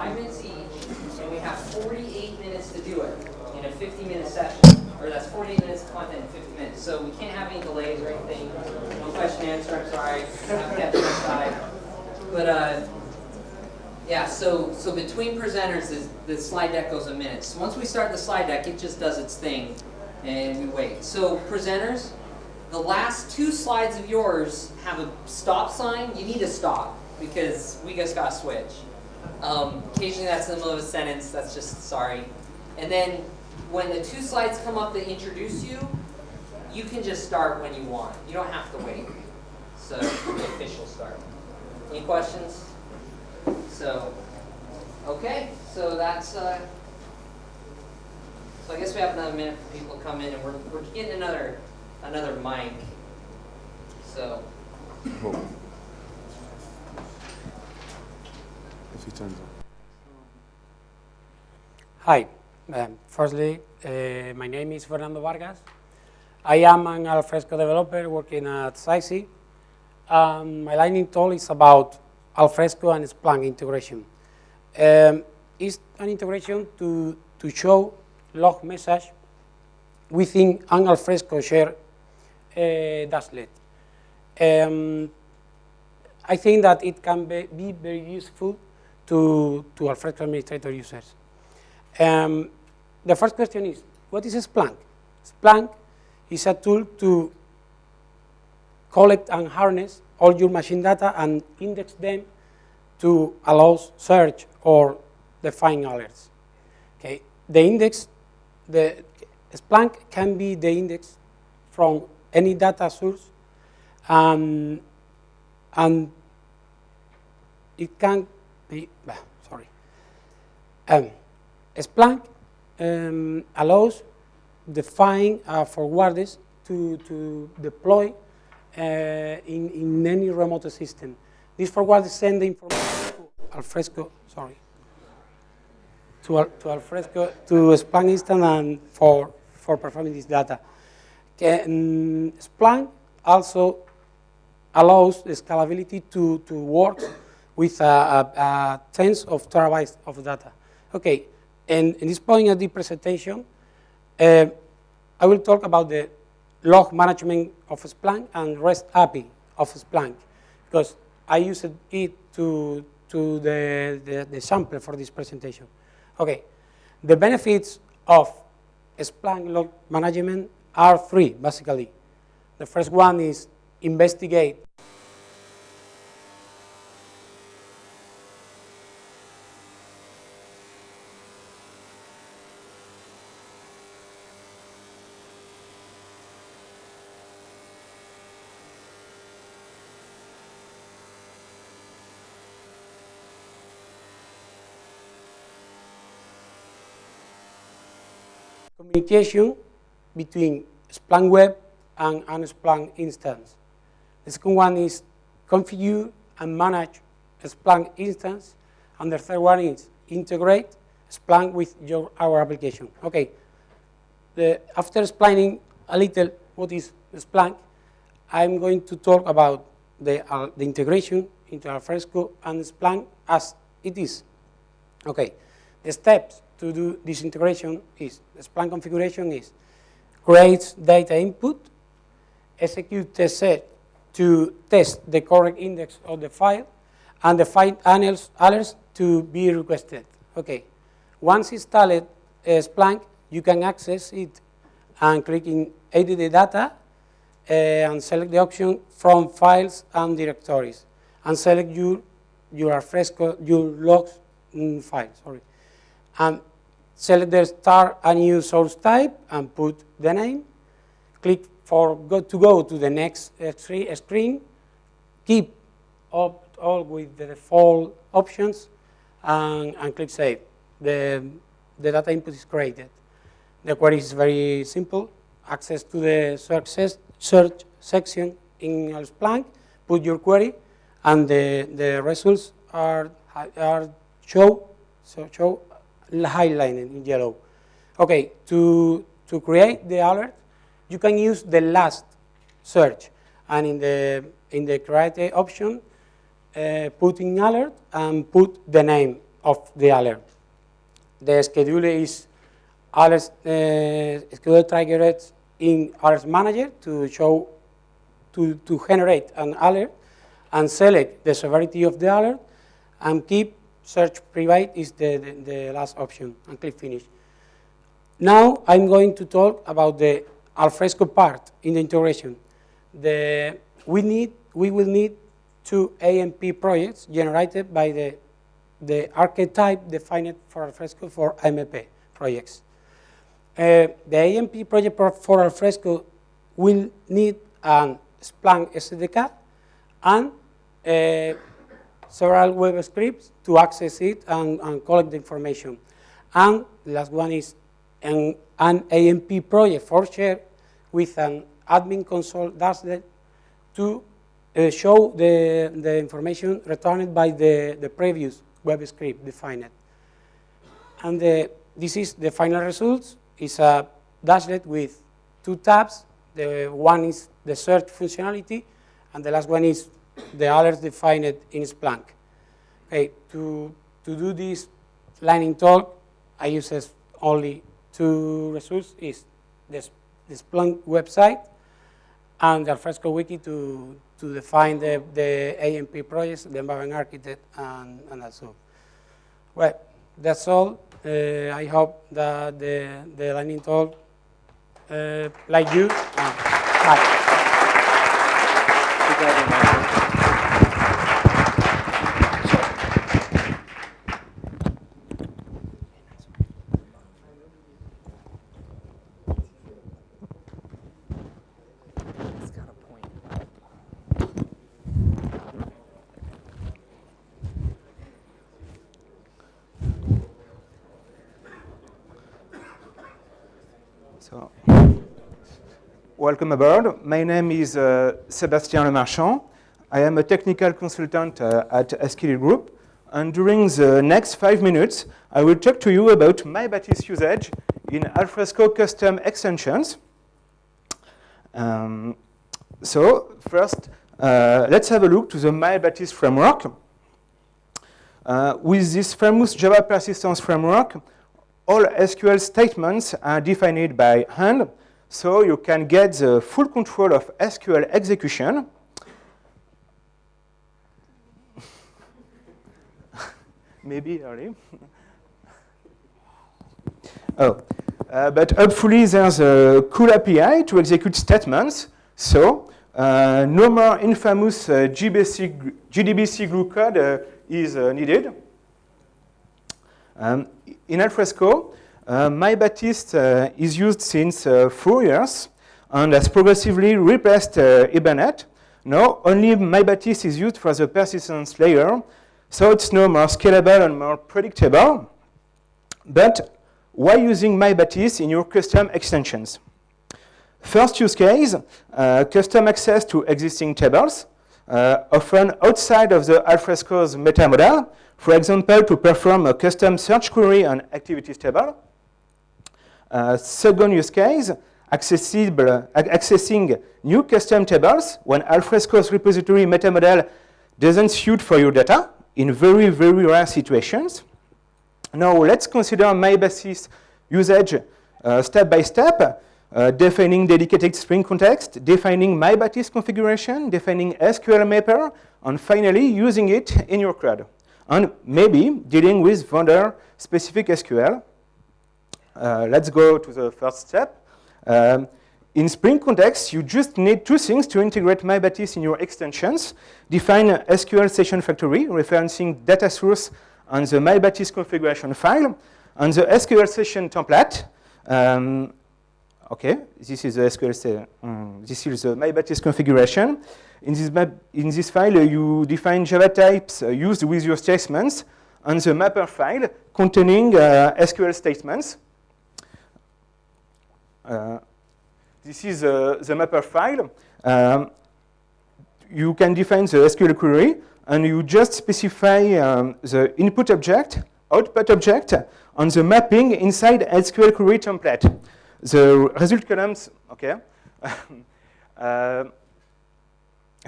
5 minutes each, and we have 48 minutes to do it in a 50-minute session. Or that's 48 minutes of content in 50 minutes. So we can't have any delays or anything. No question and answer, I'm sorry. I have to get to my side. But yeah, so between presenters, the slide deck goes a minute. So once we start the slide deck, it just does its thing, and we wait. So presenters, the last 2 slides of yours have a stop sign. You need to stop, because we just got to switch. Occasionally that's in the middle of a sentence. That's just sorry. And then when the 2 slides come up that introduce you, you can just start when you want. You don't have to wait. So the official start. Any questions? So, okay. So that's. So I guess we have another minute for people to come in, and we're getting another mic. So. If he turns on. Hi. Firstly, my name is Fernando Vargas. I am an Alfresco developer working at Syslog. My lightning talk is about Alfresco and Splunk integration. It's an integration to show log message within an Alfresco share dashlet. I think that it can be very useful to Alfresco administrator users. The first question is, what is Splunk? Splunk is a tool to collect and harness all your machine data and index them to allow search or define alerts. Okay, the index, the Splunk can be the index from any data source, and it can be, Splunk allows define forwarders to deploy in any remote system. This forwarders send the information to Alfresco, to Alfresco, to Splunk instance and for performing this data. Splunk also allows the scalability to work with tens of terabytes of data. Okay, and in this point of the presentation, I will talk about the log management of Splunk and REST API of Splunk, because I used it to the sample for this presentation. Okay, the benefits of Splunk log management are 3, basically. The first one is investigate. Communication between Splunk Web and Splunk instance. The second one is configure and manage a Splunk instance, and the third one is integrate Splunk with our application. Okay, after explaining a little what is Splunk, I'm going to talk about the integration into Alfresco and Splunk as it is. Okay, the steps to do this integration is, the Splunk configuration is create data input, execute test set to test the correct index of the file, and define alerts to be requested. Okay, once installed Splunk, you can access it and click in edit the data and select the option from files and directories, and select your Alfresco, your logs file, and select the start a new source type and put the name. Click for go to the next screen. Keep up all with the default options and click save. The data input is created. The query is very simple. Access to the search section in Splunk. Put your query, and the results are show highlighted in yellow. Okay, to create the alert, you can use the last search, and in the create option, put in alert and put the name of the alert. The scheduler is alert scheduler triggered in Alert Manager to show to generate an alert and select the severity of the alert, and keep search private is the last option, and click finish. Now I'm going to talk about the Alfresco part in the integration. We will need 2 AMP projects generated by the archetype defined for Alfresco for AMP projects. The AMP project for Alfresco will need an Splunk SDK and several web scripts to access it and collect the information. And the last one is an AMP project for share with an admin console dashboard to show the information returned by the previous web script defined. And this is the final results. It's a dashboard with 2 tabs. The one is the search functionality, and the last one is the alerts defined in Splunk. Okay, to do this lightning talk, I use only 2 resources: is the Splunk website and the Alfresco wiki to define the AMP projects, the environment architect, and that's all. Well, that's all. I hope that the lightning talk like you. Bye. So, welcome aboard. My name is Sebastien Marchand. I am a technical consultant at SQLI Group. And during the next 5 minutes, I will talk to you about MyBatis usage in Alfresco custom extensions. So first, let's have a look to the MyBatis framework. With this famous Java persistence framework, all SQL statements are defined by hand, so you can get the full control of SQL execution. Maybe early. But hopefully there's a cool API to execute statements, so no more infamous GDBC glue code is needed. In Alfresco, MyBatis is used since 4 years and has progressively replaced Hibernate. Now, only MyBatis is used for the persistence layer, so it's now more scalable and more predictable. But why using MyBatis in your custom extensions? First use case, custom access to existing tables, often outside of the Alfresco's meta model. For example, to perform a custom search query on activities table. Second use case, accessing new custom tables when Alfresco's repository meta model doesn't suit for your data in very, very rare situations. Now let's consider MyBatis usage step by step, defining dedicated Spring context, defining MyBatis configuration, defining SQL mapper, and finally using it in your CRUD. And maybe dealing with vendor-specific SQL. Let's go to the first step. In Spring context, you just need 2 things to integrate MyBatis in your extensions. Define a SQL session factory, referencing data source and the MyBatis configuration file, and the SQL session template. Okay, this is the this is the MyBatis configuration. In this file, you define Java types used with your statements, and the mapper file containing SQL statements. This is the mapper file. You can define the SQL query, and you just specify the input object, output object, and the mapping inside SQL query template. The result columns, okay.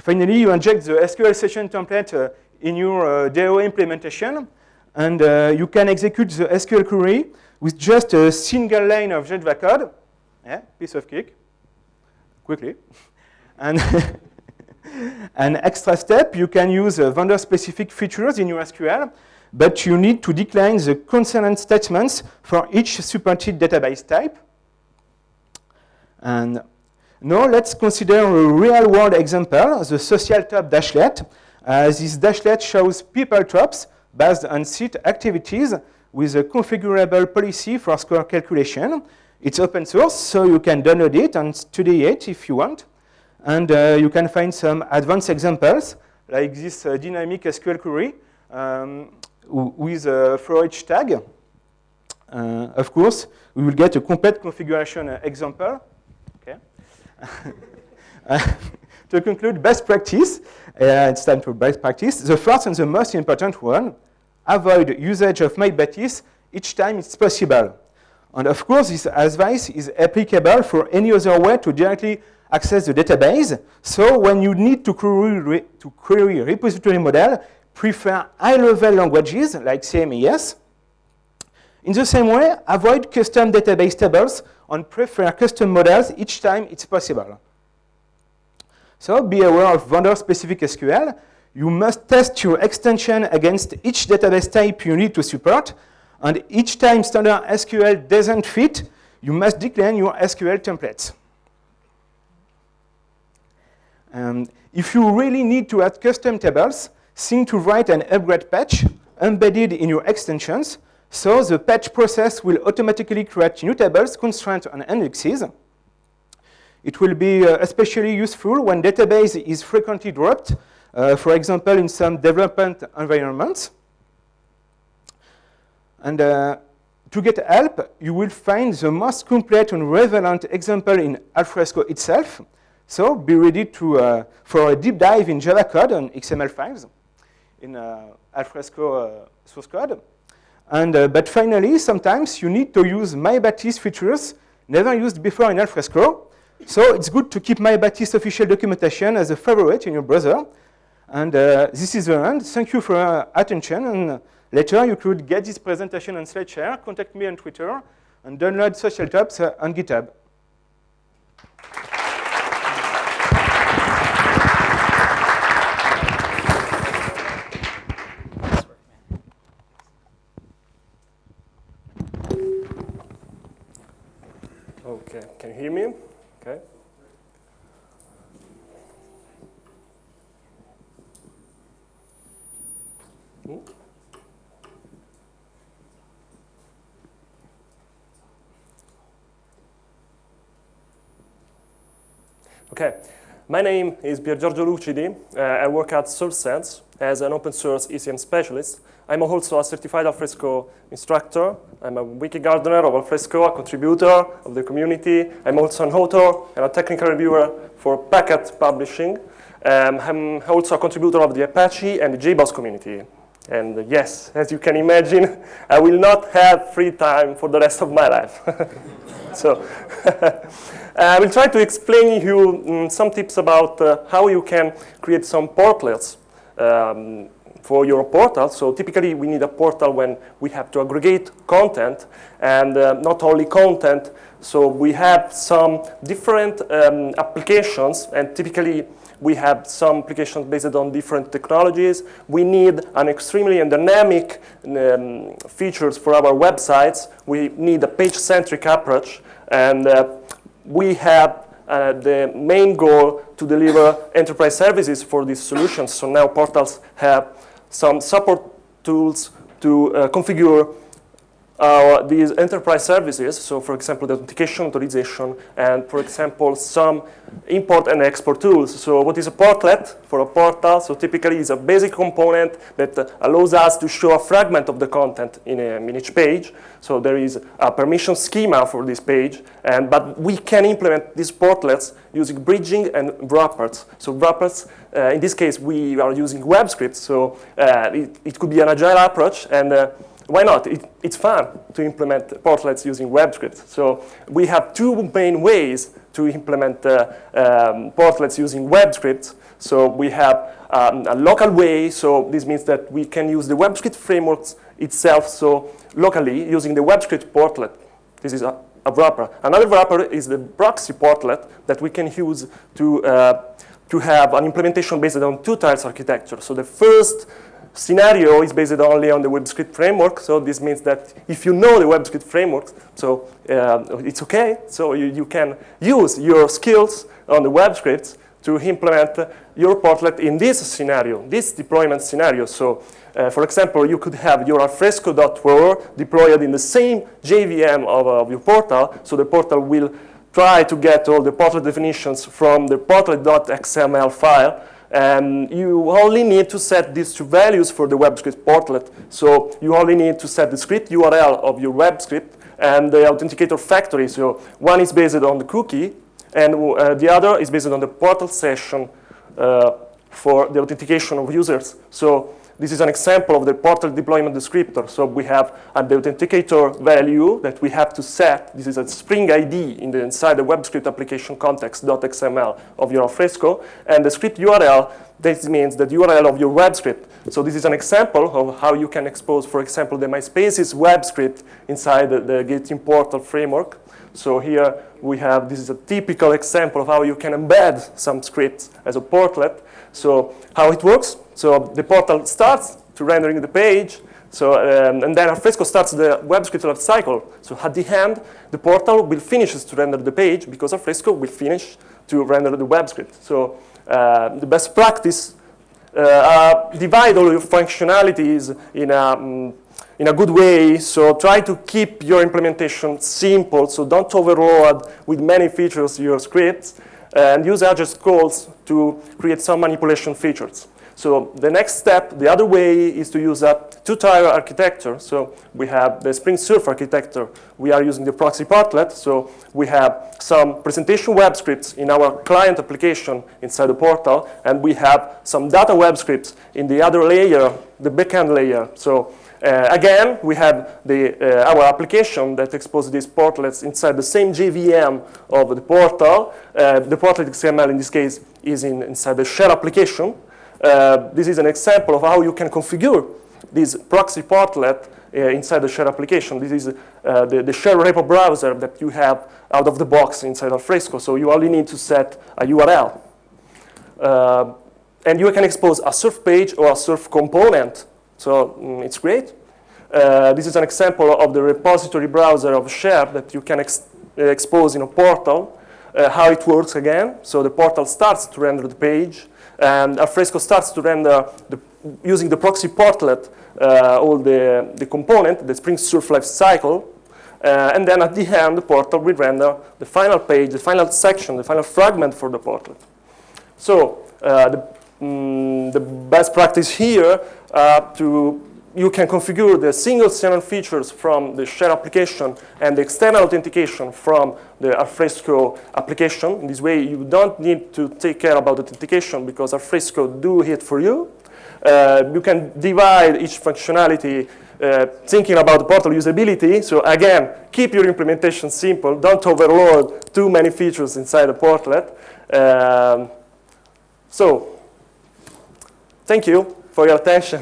Finally, you inject the SQL session template in your DAO implementation. And you can execute the SQL query with just a single line of Java code. Yeah, piece of cake, quickly. And an extra step, you can use vendor-specific features in your SQL, but you need to decline the consonant statements for each supported database type. And now let's consider a real-world example, the social top dashlet. This dashlet shows people tops based on seat activities with a configurable policy for score calculation. It's open source, so you can download it and study it if you want. And you can find some advanced examples, like this dynamic SQL query with a for each tag. Of course, we will get a complete configuration example. Okay. To conclude, best practice. It's time for best practice. The first and the most important one, avoid usage of MyBatis each time it's possible. And of course, this advice is applicable for any other way to directly access the database. So when you need to query repository model, prefer high-level languages like CMES. In the same way, avoid custom database tables and prefer custom models each time it's possible. So be aware of vendor-specific SQL. You must test your extension against each database type you need to support. And each time standard SQL doesn't fit, you must decline your SQL templates. If you really need to add custom tables, think to write an upgrade patch embedded in your extensions, so the patch process will automatically create new tables, constraints, and indexes. It will be especially useful when database is frequently dropped, for example, in some development environments. And to get help, you will find the most complete and relevant example in Alfresco itself. So be ready for a deep dive in Java code and XML files in Alfresco source code. And, but finally, sometimes you need to use MyBatis features never used before in Alfresco. So it's good to keep MyBatis official documentation as a favorite in your browser. And this is the end. Thank you for your attention. And later, you could get this presentation on SlideShare, contact me on Twitter, and download Social Tops on GitHub. Okay, can you hear me? Okay. Okay, my name is Piergiorgio Lucidi. I work at SourceSense as an open source ECM specialist. I'm also a certified Alfresco instructor. I'm a wiki gardener of Alfresco, a contributor of the community. I'm also an author and a technical reviewer for Packet Publishing. I'm also a contributor of the Apache and the JBoss community. And yes, as you can imagine, I will not have free time for the rest of my life. So I will try to explain you some tips about how you can create some portlets for your portal. So typically, we need a portal when we have to aggregate content, and not only content. So we have some different applications, and typically, we have some applications based on different technologies. We need an extremely dynamic features for our websites. We need a page-centric approach, and we have the main goal to deliver enterprise services for these solutions. So now portals have some support tools to configure these enterprise services. So for example, the authentication, authorization, and for example, some import and export tools. So what is a portlet for a portal? So typically it's a basic component that allows us to show a fragment of the content in each page. So there is a permission schema for this page, but we can implement these portlets using bridging and wrappers. So wrappers, in this case, we are using web scripts. So it could be an agile approach, and why not? It's fun to implement portlets using web scripts. So we have two main ways to implement portlets using web scripts. So we have a local way. So this means that we can use the web script frameworks itself, so locally using the web script portlet. This is a wrapper. Another wrapper is the proxy portlet that we can use to have an implementation based on two tiers architecture. So the first scenario is based only on the WebScript framework. So this means that if you know the WebScript framework, so it's OK. So you can use your skills on the WebScripts to implement your portlet in this scenario, this deployment scenario. So for example, you could have your alfresco.war deployed in the same JVM of your portal. So the portal will try to get all the portlet definitions from the portlet.xml file. And you only need to set these two values for the WebScript portlet. So you only need to set the script URL of your WebScript and the authenticator factory. So one is based on the cookie, and the other is based on the portal session for the authentication of users. So this is an example of the portal deployment descriptor. So we have the authenticator value that we have to set. This is a Spring ID inside the WebScript application context.xml of your Alfresco. And the script URL, this means the URL of your WebScript. So this is an example of how you can expose, for example, the MyBatis WebScript inside the Getting Portal framework. So here we have, this is a typical example of how you can embed some scripts as a portlet. So how it works? So the portal starts to rendering the page. So, and then Alfresco starts the WebScript life cycle. So at the end, the portal will finish to render the page because Alfresco will finish to render the WebScript. So the best practice, divide all your functionalities in a good way. So try to keep your implementation simple. So don't overload with many features your scripts. And use Ajax calls to create some manipulation features. So the next step, the other way, is to use a two-tier architecture. So we have the Spring Surf architecture. We are using the proxy portlet. So we have some presentation web scripts in our client application inside the portal. And we have some data web scripts in the other layer, the backend layer. So again, we have our application that exposes these portlets inside the same JVM of the portal. The portlet XML, in this case, is inside the shell application. This is an example of how you can configure this proxy portlet inside the shell application. This is the shell repo browser that you have out of the box inside Alfresco. So you only need to set a URL. And you can expose a surf page or a surf component. So it's great. This is an example of the repository browser of share that you can expose in a portal. How it works again. So the portal starts to render the page. And Alfresco starts to render, using the proxy portlet, all the component, the Spring Surf life cycle. And then at the end, the portal will render the final page, the final section, the final fragment for the portlet. So the best practice here, you can configure the single channel features from the share application and the external authentication from the Alfresco application. In this way, you don't need to take care about authentication because Alfresco do it for you. You can divide each functionality thinking about the portal usability. So again, keep your implementation simple. Don't overload too many features inside the portlet. So thank you for your attention.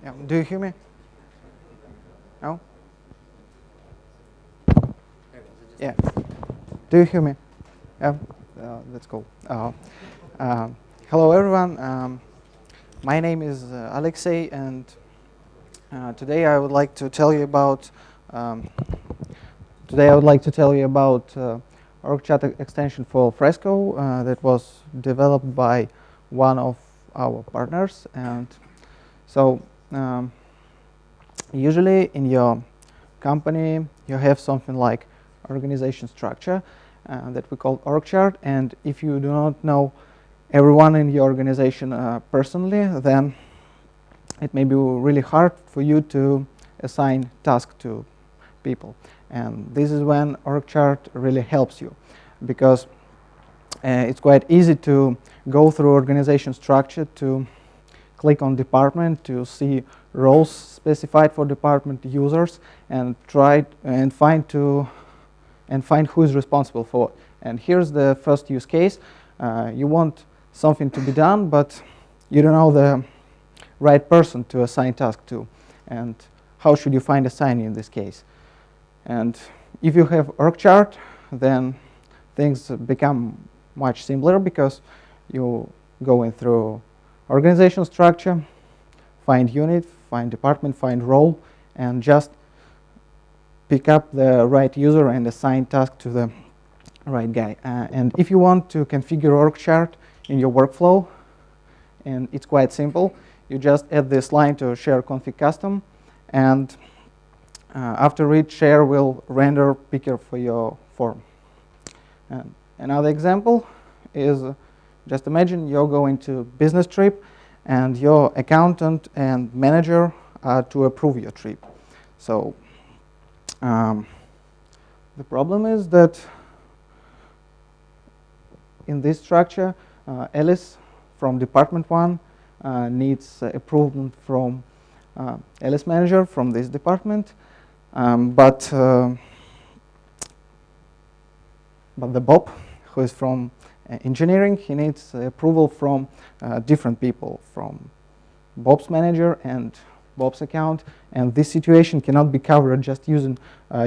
Yeah. Do you hear me? No? Yeah. Do you hear me? Yeah. That's cool. Hello, everyone. My name is Alexey, and today I would like to tell you about org chat extension for Alfresco that was developed by one of our partners. And so usually in your company you have something like organization structure that we call org chart, and if you do not know everyone in your organization personally, then it may be really hard for you to assign tasks to people. And this is when org chart really helps you, because it's quite easy to go through organization structure, to click on department, to see roles specified for department users, and try and find who is responsible for it. And here's the first use case. You want something to be done, but you don't know the right person to assign task to. And how should you find assignee in this case? And if you have org chart, then things become much simpler, because you go in through organization structure, find unit, find department, find role, and just pick up the right user and assign task to the right guy. And if you want to configure org chart in your workflow, and it's quite simple, you just add this line to share config custom, and after each share will render picker for your form. And another example is, just imagine you're going to business trip, and your accountant and manager are to approve your trip. So the problem is that in this structure, Alice from department 1 needs approval from Alice manager from this department, but the Bob, who is from engineering, he needs approval from different people, from Bob's manager and Bob's account, and this situation cannot be covered just using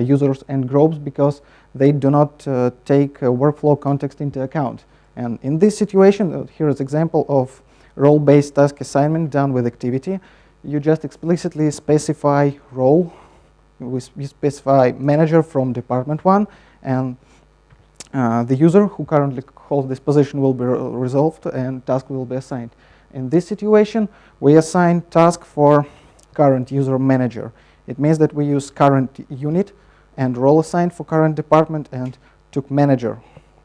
users and groups, because they do not take workflow context into account. And in this situation, here is an example of role-based task assignment done with activity. You just explicitly specify role, you specify manager from department 1, and the user who currently holds this position will be resolved and task will be assigned. In this situation, we assign task for current user manager. It means that we use current unit and role assigned for current department and took manager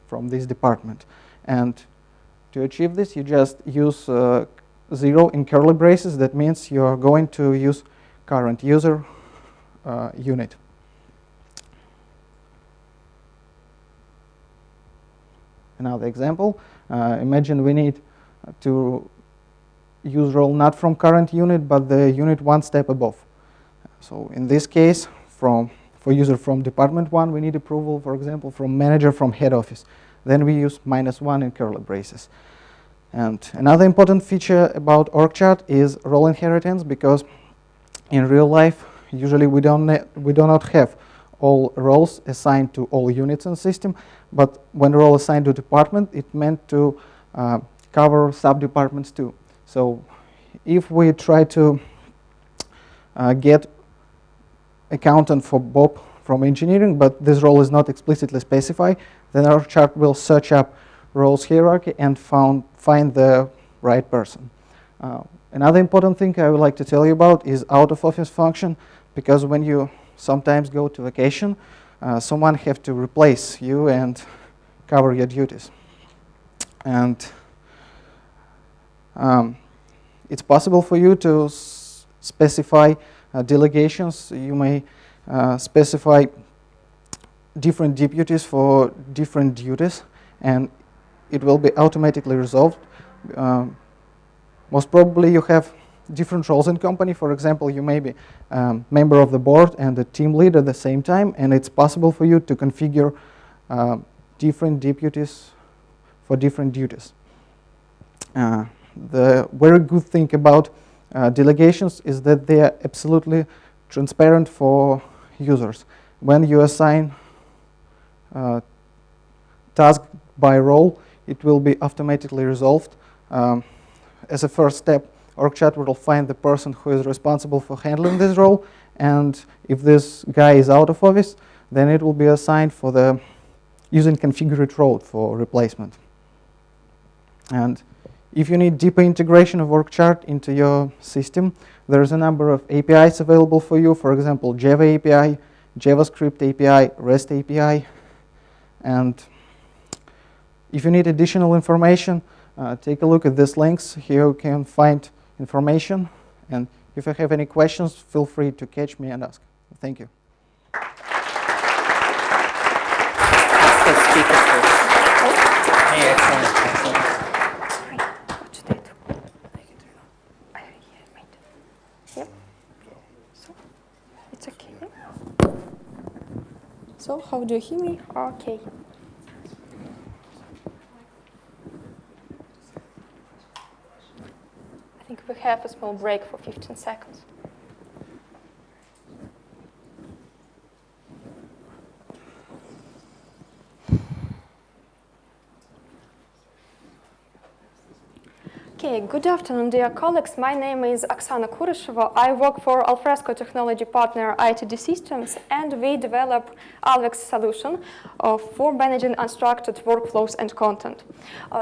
from this department. And to achieve this, you just use 0 in curly braces. That means you are going to use current user unit. Another example, imagine we need to use role not from current unit, but the unit one step above. So in this case, for user from department 1, we need approval, for example, from manager from head office. Then we use -1 in curly braces. And another important feature about org chart is role inheritance, because in real life, usually we do not have all roles assigned to all units in the system, but when role assigned to department, it meant to cover sub-departments too. So if we try to get accountant for Bob from engineering, but this role is not explicitly specified, then our chart will search up roles hierarchy and find the right person. Another important thing I would like to tell you about is out-of-office function, because when you sometimes go to vacation, someone have to replace you and cover your duties. And it's possible for you to specify delegations. You may specify different deputies for different duties, and it will be automatically resolved. Most probably you have different roles in company. For example, you may be member of the board and the team lead at the same time, and it's possible for you to configure different deputies for different duties. The very good thing about delegations is that they are absolutely transparent for users. When you assign task by role, it will be automatically resolved. As a first step, org chart will find the person who is responsible for handling this role, and if this guy is out of office, then it will be assigned for the using configured role for replacement. And if you need deeper integration of org chart into your system, there's a number of APIs available for you. For example, Java API, JavaScript API, REST API. And if you need additional information, take a look at these links. Here you can find information. And if you have any questions, feel free to catch me and ask. Thank you. Hey, Excellent, excellent. Sorry, what should I do? Yep. So, it's okay. So, how do you hear me? Okay. I think we have a small break for 15 seconds. Okay, good afternoon, dear colleagues. My name is Oksana Kurysheva. I work for Alfresco technology partner ITD Systems, and we develop Alvex solution for managing unstructured workflows and content.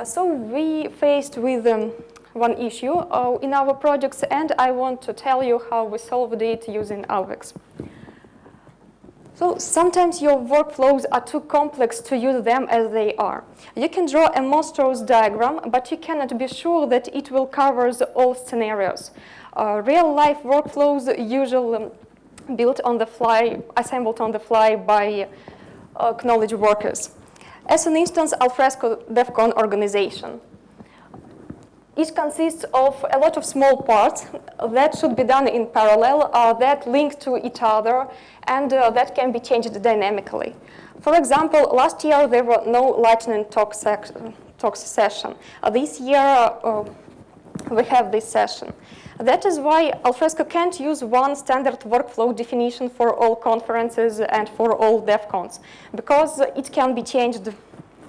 So we faced with one issue in our projects, and I want to tell you how we solved it using Alvex. So sometimes your workflows are too complex to use them as they are. You can draw a monstrous diagram, but you cannot be sure that it will cover all scenarios. Real-life workflows usually built on the fly, assembled on the fly by knowledge workers. As an instance, Alfresco DevCon organization. It consists of a lot of small parts that should be done in parallel, that link to each other, and that can be changed dynamically. For example, last year there were no lightning talk session. This year we have this session. That is why Alfresco can't use one standard workflow definition for all conferences and for all DevCons, because it can be changed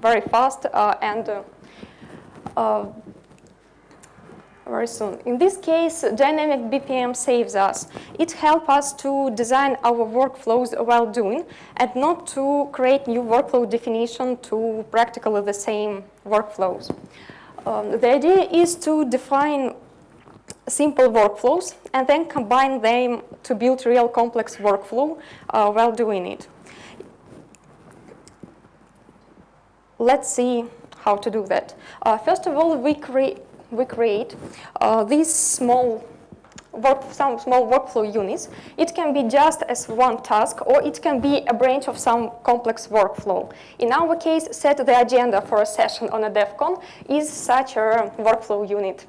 very fast and very soon. In this case, dynamic BPM saves us. It helps us to design our workflows while doing, and not to create new workflow definition to practically the same workflows. The idea is to define simple workflows and then combine them to build real complex workflow while doing it. Let's see how to do that. First of all, we create these some small workflow units. It can be just as one task, or it can be a branch of some complex workflow. In our case, set the agenda for a session on a DevCon is such a workflow unit.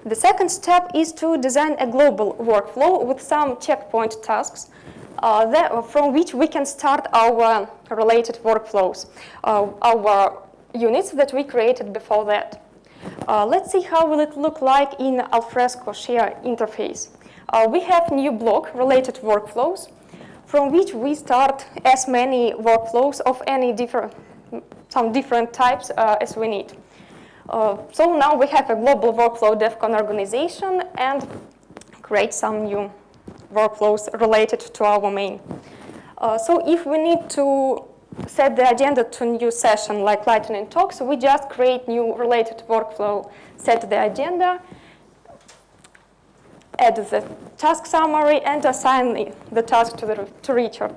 The second step is to design a global workflow with some checkpoint tasks from which we can start our related workflows, our units that we created before that. Let's see how will it look like in Alfresco share interface. We have new block related workflows from which we start as many workflows of some different types as we need. So now we have a global workflow DevCon organization and create some new workflows related to our main. So if we need to set the agenda to a new session like lightning talks, we just create new related workflow, set the agenda, add the task summary, and assign the task to Richard.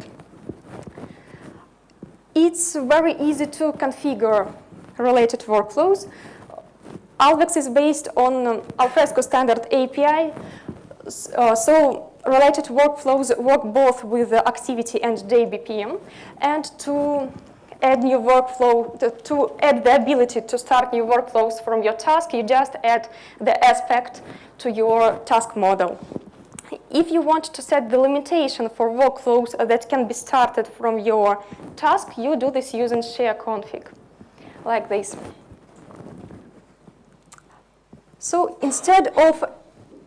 It's very easy to configure related workflows. Alvex is based on Alfresco standard API, so related workflows work both with the activity and day BPM. And to add new workflow, to add the ability to start new workflows from your task, you just add the aspect to your task model. If you want to set the limitation for workflows that can be started from your task, you do this using share config, like this. So instead of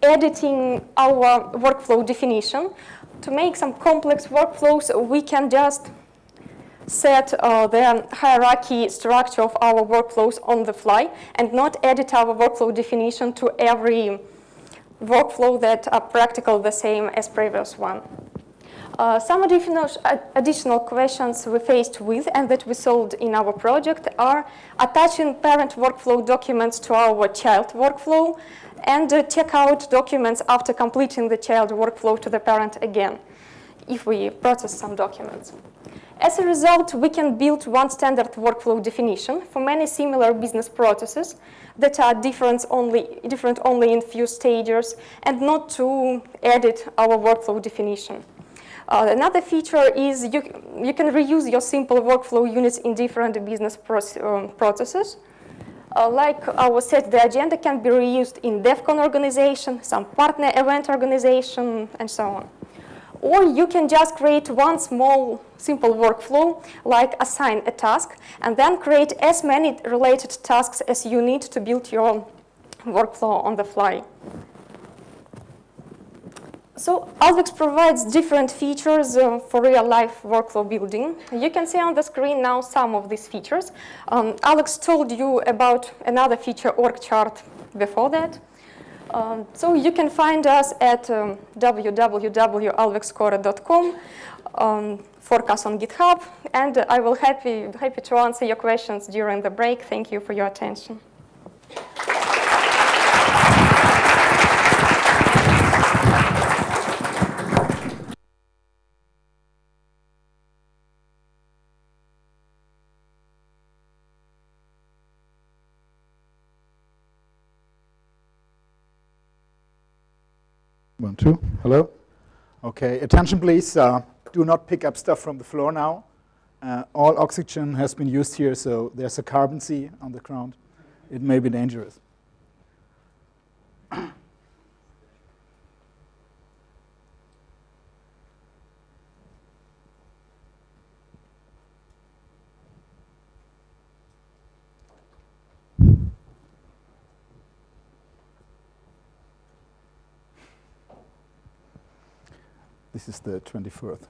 editing our workflow definition, to make some complex workflows, we can just set the hierarchy structure of our workflows on the fly and not edit our workflow definition to every workflow that are practically the same as previous one. Some additional questions we faced with and that we solved in our project are attaching parent workflow documents to our child workflow and check out documents after completing the child workflow to the parent again, if we process some documents. As a result, we can build one standard workflow definition for many similar business processes that are different only in few stages and not to edit our workflow definition. Another feature is you can reuse your simple workflow units in different business processes. Like I was said, the agenda can be reused in DevCon organization, some partner event organization, and so on. Or you can just create one small, simple workflow, like assign a task, and then create as many related tasks as you need to build your workflow on the fly. So Alfresco provides different features for real-life workflow building. You can see on the screen now some of these features. Alex told you about another feature, org chart, before that. So you can find us at www.alvexcore.com, forecast on GitHub, and I will happy to answer your questions during the break. Thank you for your attention. One, two, hello. Okay, attention please. Do not pick up stuff from the floor now. All oxygen has been used here, so there's a carbon sea on the ground. It may be dangerous. This is the 24th.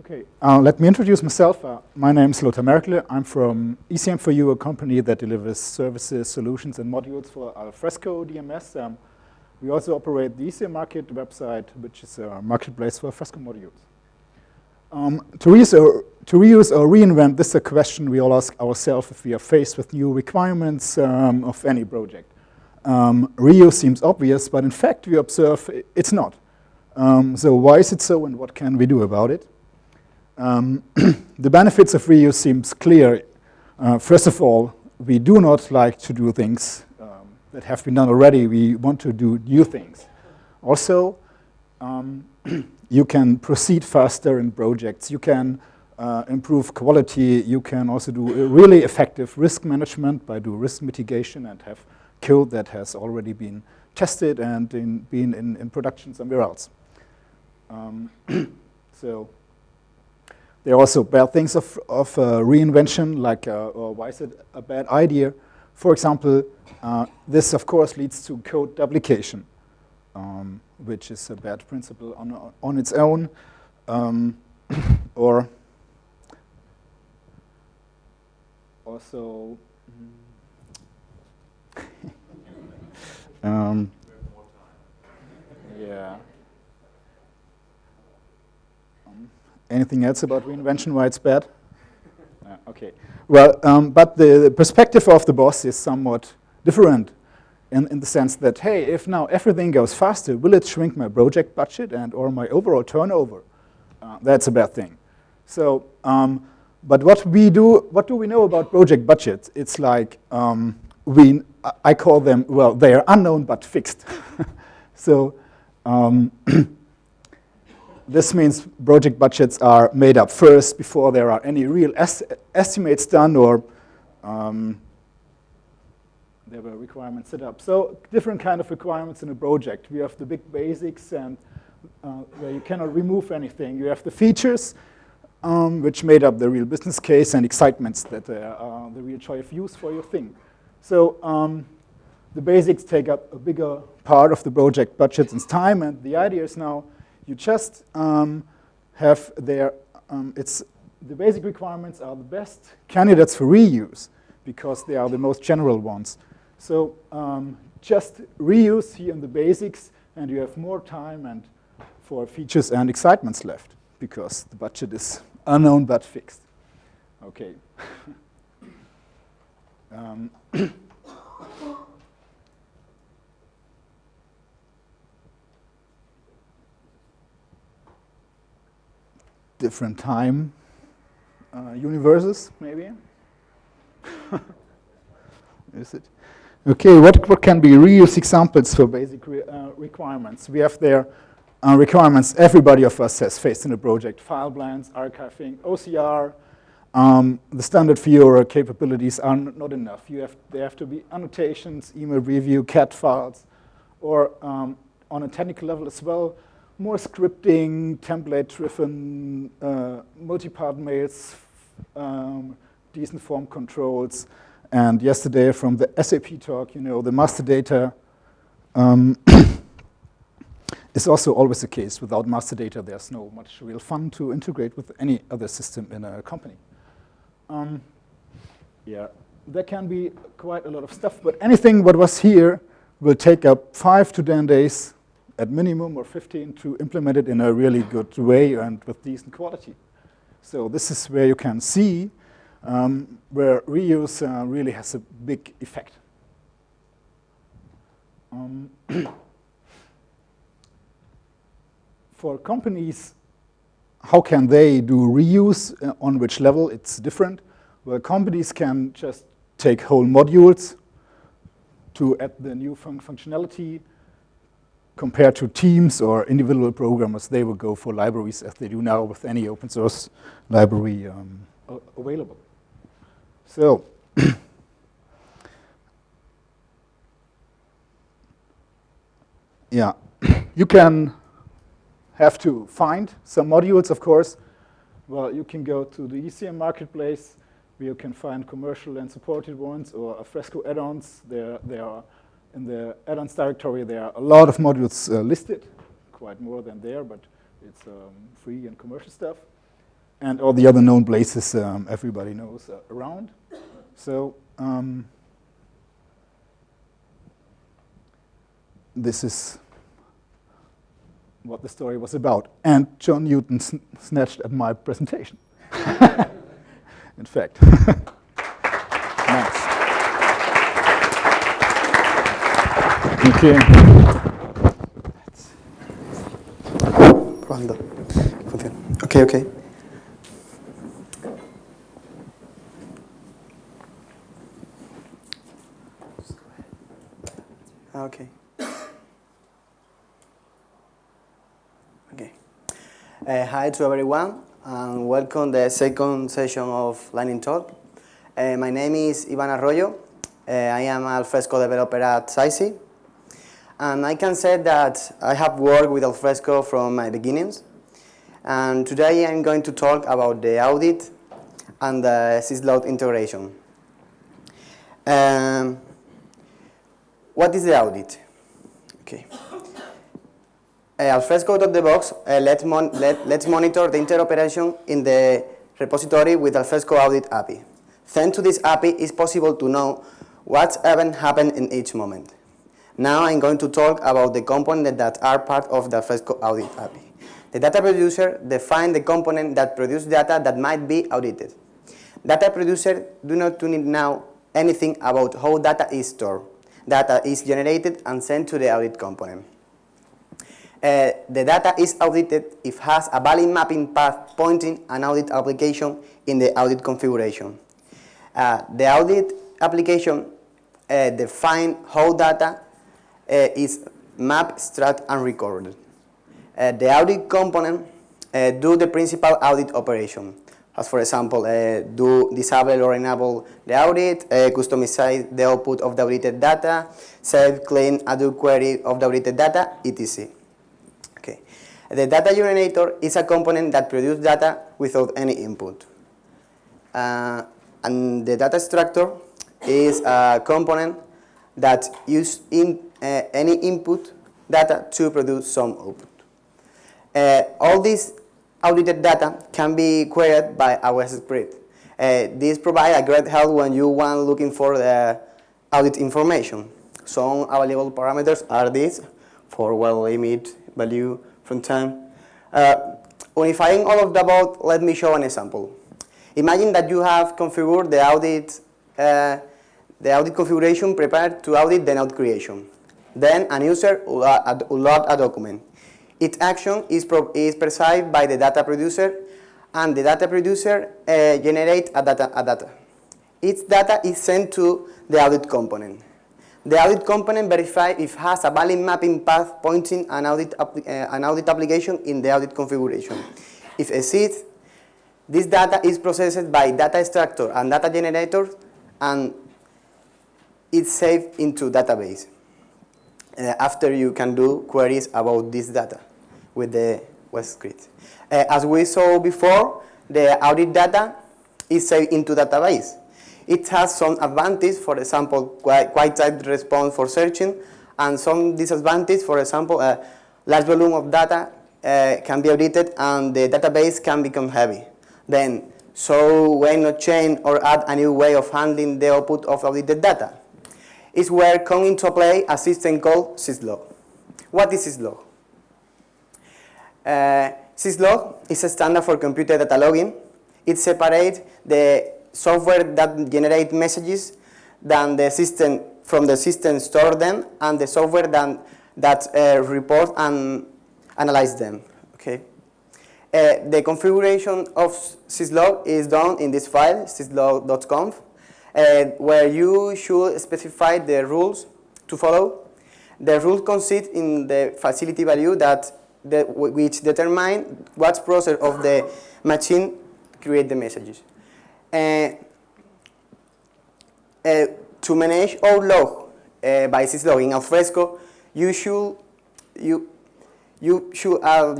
Okay, let me introduce myself. My name is Lothar Markle. I'm from ECM4U, a company that delivers services, solutions, and modules for Alfresco DMS. We also operate the ECM Market website, which is a marketplace for Alfresco modules. To reuse or reinvent, this is a question we all ask ourselves if we are faced with new requirements of any project. Reuse seems obvious, but in fact, we observe it's not. So why is it so, and what can we do about it? The benefits of reuse seems clear. First of all, we do not like to do things that have been done already. We want to do new things. Also, you can proceed faster in projects. You can improve quality. You can also do really effective risk management by doing risk mitigation and have code that has already been tested and been in production somewhere else. So there are also bad things of reinvention, like why is it a bad idea? For example, this, of course, leads to code duplication, which is a bad principle on its own. Or also, yeah. Anything else about reinvention, why it's bad? Okay. Well, but the perspective of the boss is somewhat different in the sense that, hey, if now everything goes faster, will it shrink my project budget and or my overall turnover? That's a bad thing. So, but what do we know about project budgets? It's like, I call them, well, they are unknown but fixed. So, this means project budgets are made up first before there are any real estimates done or there were requirements set up. So different kind of requirements in a project. We have the big basics and where you cannot remove anything. You have the features which made up the real business case and excitements that are the real choice of use for your thing. So the basics take up a bigger part of the project budget and time, and the idea is now you just have the basic requirements are the best candidates for reuse because they are the most general ones. So just reuse here in the basics, and you have more time and for features and excitements left because the budget is unknown but fixed. Okay. Different time universes, maybe. Is it? Okay, what can be reuse examples for basic requirements? We have there requirements everybody of us has faced in a project: file blends, archiving, OCR. The standard Fiora capabilities are not enough. There have to be annotations, email review, CAT files, or on a technical level as well, more scripting, template-driven, multi-part mails, decent form controls. And yesterday from the SAP talk, the master data is also always the case. Without master data, there's no much real fun to integrate with any other system in a company. Yeah, there can be quite a lot of stuff, but anything what was here will take up 5 to 10 days at minimum, or 15, to implement it in a really good way and with decent quality. So this is where you can see where reuse really has a big effect. For companies, how can they do reuse? On which level? It's different. Well, companies can just take whole modules to add the new functionality. Compared to teams or individual programmers, they will go for libraries as they do now with any open source library available. So, yeah, you can have to find some modules, of course. Well, you can go to the ECM marketplace, where you can find commercial and supported ones, or Alfresco add-ons. There are in the add-ons directory, there are a lot of modules listed, quite more than there, but it's free and commercial stuff. And all the other known places everybody knows around. So this is what the story was about. And John Newton snatched at my presentation. In fact. Nice. Okay. Probando. Funciona. Okay, okay. Okay. Okay. Hi to everyone, and welcome to the second session of Lightning Talk. My name is Ivan Arroyo. I am an Alfresco developer at Syslog. And I can say that I have worked with Alfresco from my beginnings. And today I'm going to talk about the audit and the Syslog integration. What is the audit? Okay. Alfresco.debox let's monitor the interoperation in the repository with Alfresco Audit API. Thanks to this API, it's possible to know what event happened in each moment. Now I'm going to talk about the components that are part of the Alfresco Audit API. The data producer defines the component that produces data that might be audited. Data producer do not need now anything about how data is stored. Data is generated and sent to the audit component. The data is audited if it has a valid mapping path pointing an audit application in the audit configuration. The audit application defines how data is mapped, extracted, and recorded. The audit component do the principal audit operation, as for example, do disable or enable the audit, customize the output of the audited data, save, clean, and do query of the audited data, etc. Okay. The data generator is a component that produces data without any input. And the data extractor is a component that uses any input data to produce some output. All this audited data can be queried by our script. This provides a great help when you want looking for the audit information. Some available parameters are these for limit, value, from time. Unifying all of the above, let me show an example. Imagine that you have configured the audit configuration prepared to audit the node creation. Then a user will load a document. Its action is perceived by the data producer, and the data producer generates a data. Its data is sent to the audit component. The audit component verifies if it has a valid mapping path pointing an audit application in the audit configuration. If exists, this data is processed by data extractor and data generator, and it's saved into database. After you can do queries about this data with the web script. As we saw before, the audit data is saved into database. It has some advantage, for example, quite tight response for searching, and some disadvantage, for example, a large volume of data can be audited and the database can become heavy. Then, so why not change or add a new way of handling the output of audited data? It's where comes into play a system called Syslog. What is Syslog? Syslog is a standard for computer data logging. It separates the software that generates messages from the system store them, and the software that reports and analyze them. Okay. The configuration of Syslog is done in this file, syslog.conf, where you should specify the rules to follow. The rules consist in the facility value which determine what process of the machine create the messages. To manage our log by Syslog in Alfresco, you should add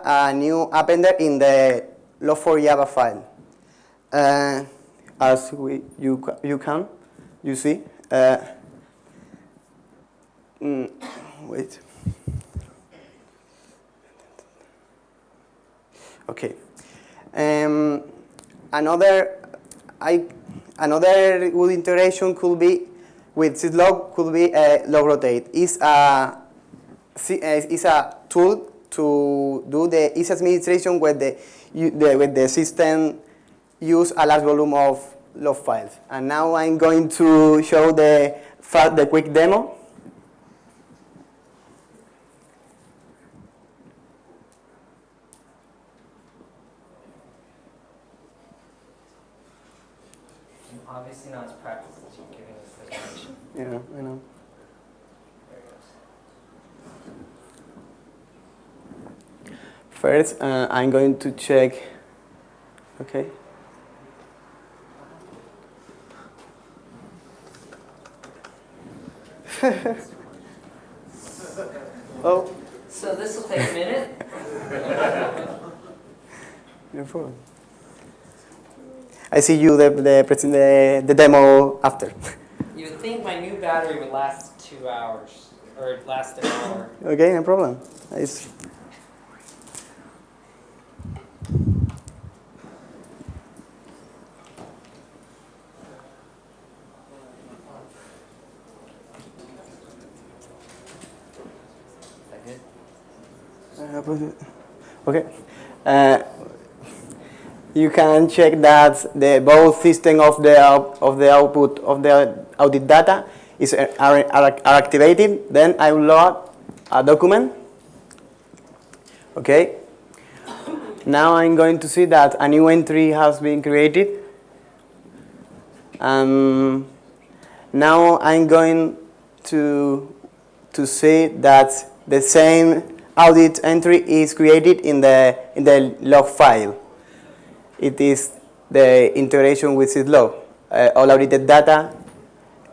a new appender in the log4java file. As you see. Wait. Okay. Another good integration could be with Syslog could be log rotate. It's a tool to do the easy administration with the system use a large volume of log files. And now I'm going to show the quick demo. Obviously not as practical as you're giving this presentation. Yeah, I know. There it goes. First, I'm going to check. Okay. Oh. So this will take a minute. No problem. I see you the demo after. You would think my new battery would last 2 hours, or last an hour. Okay, no problem. Nice. Okay. You can check that both system of the output of the audit data are activated. Then I will load a document. Okay. Now I'm going to see that a new entry has been created. Now I'm going to see that the same audit entry is created in the log file. It is the integration with Syslog. All audited data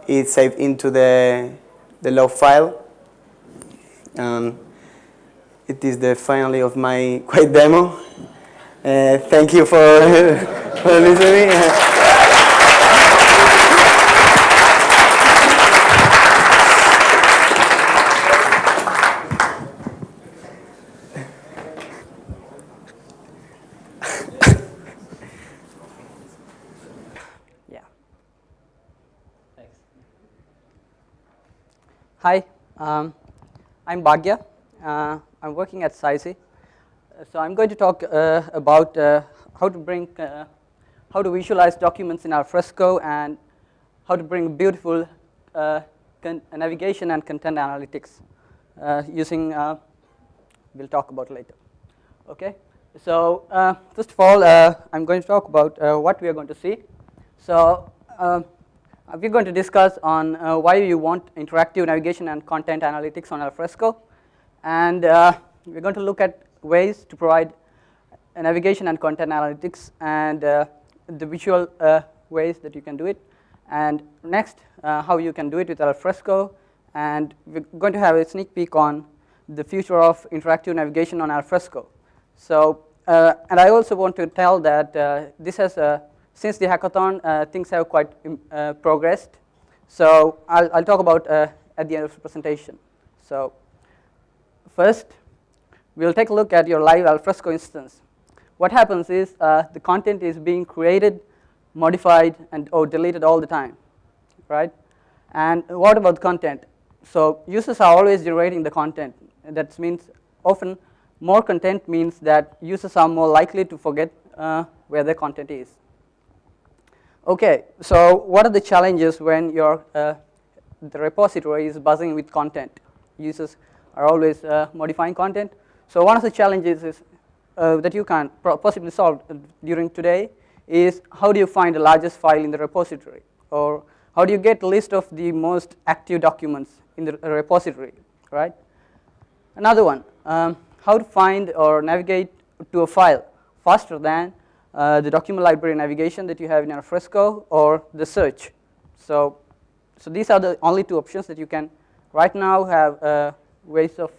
is saved into the log file. It is the finale of my quick demo. Thank you for listening. Hi, I'm Bhagya. I'm working at SISI. So I'm going to talk about how to visualize documents in Alfresco and how to bring beautiful navigation and content analytics using, we'll talk about later. Okay, so first of all, I'm going to talk about what we are going to see. So We're going to discuss on why you want interactive navigation and content analytics on Alfresco. And we're going to look at ways to provide navigation and content analytics and the visual ways that you can do it. And next, how you can do it with Alfresco. And we're going to have a sneak peek on the future of interactive navigation on Alfresco. So, and I also want to tell that this has, since the hackathon, things have quite progressed. So I'll talk about at the end of the presentation. So first, we'll take a look at your live Alfresco instance. What happens is the content is being created, modified, and or deleted all the time, right? And what about content? So users are always generating the content. That means often more content means that users are more likely to forget where their content is. Okay, so what are the challenges when your the repository is buzzing with content? Users are always modifying content. So one of the challenges is that you can possibly solve during today is how do you find the largest file in the repository, or how do you get a list of the most active documents in the repository, right? Another one, how to find or navigate to a file faster than the document library navigation that you have in Alfresco or the search. So these are the only two options that you can right now have ways of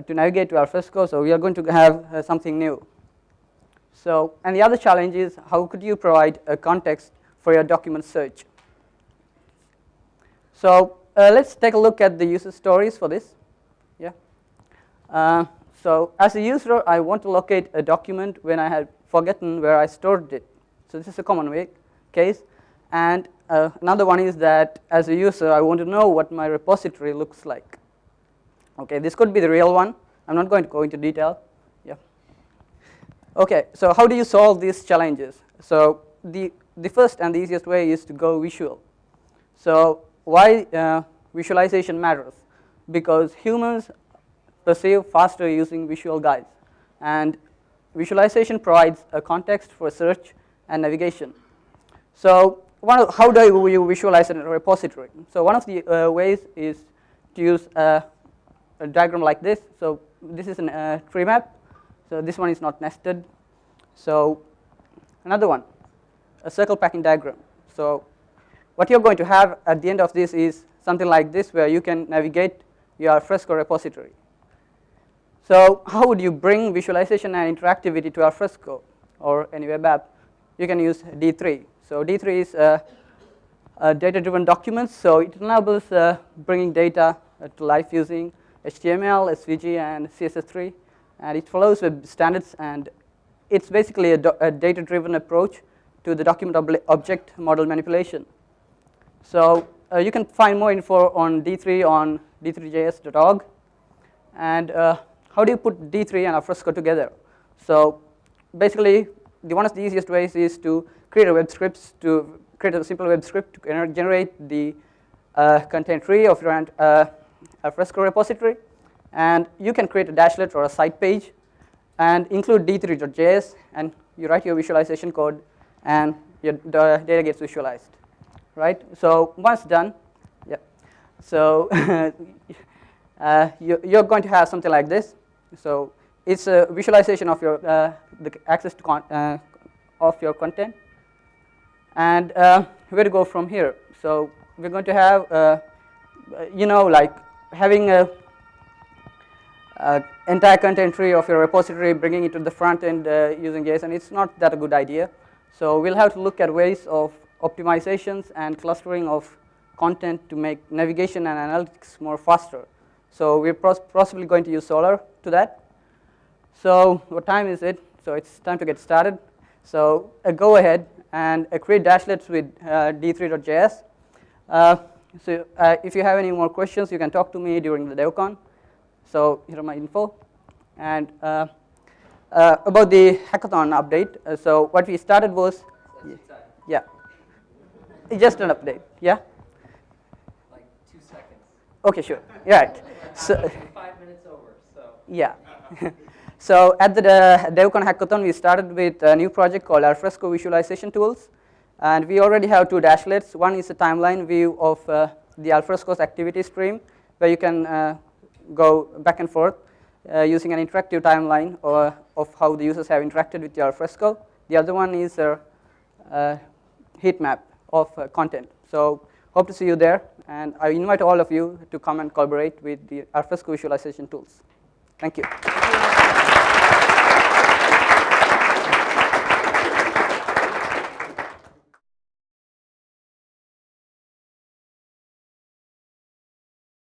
to navigate to Alfresco. So we are going to have something new. So, and the other challenge is how could you provide a context for your document search? So let's take a look at the user stories for this. Yeah. So as a user, I want to locate a document when I had forgotten where I stored it. So this is a common case. And another one is that as a user, I want to know what my repository looks like. Okay, this could be the real one. I'm not going to go into detail. Yeah. Okay, so how do you solve these challenges? So the first and the easiest way is to go visual. So why visualization matters? Because humans perceive faster using visual guides. And visualization provides a context for search and navigation. So how do you visualize a repository? So one of the ways is to use a diagram like this. So this is a tree map. So this one is not nested. So another one, a circle packing diagram. So what you're going to have at the end of this is something like this, where you can navigate your Alfresco repository. So how would you bring visualization and interactivity to Alfresco or any web app? You can use D3. So D3 is a data-driven document. So it enables bringing data to life using HTML, SVG, and CSS3. And it follows web standards. And it's basically a data-driven approach to the document object model manipulation. So you can find more info on D3 on d3js.org. And how do you put D3 and Alfresco together? So basically, one of the easiest ways is to create a web script, to create a simple web script to generate the content tree of your Alfresco repository. And you can create a dashlet or a site page and include d3.js, and you write your visualization code, and the data gets visualized, right? So once done, yeah. So you're going to have something like this. So it's a visualization of your the access to of your content, and where to go from here. So we're going to have like having a entire content tree of your repository, bringing it to the front end using JSON. It's not that a good idea. So we'll have to look at ways of optimizations and clustering of content to make navigation and analytics more faster. So we're possibly going to use Solr to that. So what time is it? So it's time to get started. So go ahead and create dashlets with d3.js. So if you have any more questions, you can talk to me during the DevCon. So here are my info. And about the hackathon update, so what we started was, yeah, just an update, yeah? Like 2 seconds. Okay, sure, right. So 5 minutes over, so. Yeah. So at the DevCon hackathon, we started with a new project called Alfresco Visualization Tools. And we already have two dashlets. One is a timeline view of the Alfresco's activity stream, where you can go back and forth using an interactive timeline of how the users have interacted with the Alfresco. The other one is a heat map of content. So hope to see you there. And I invite all of you to come and collaborate with the Alfresco visualization tools. Thank you.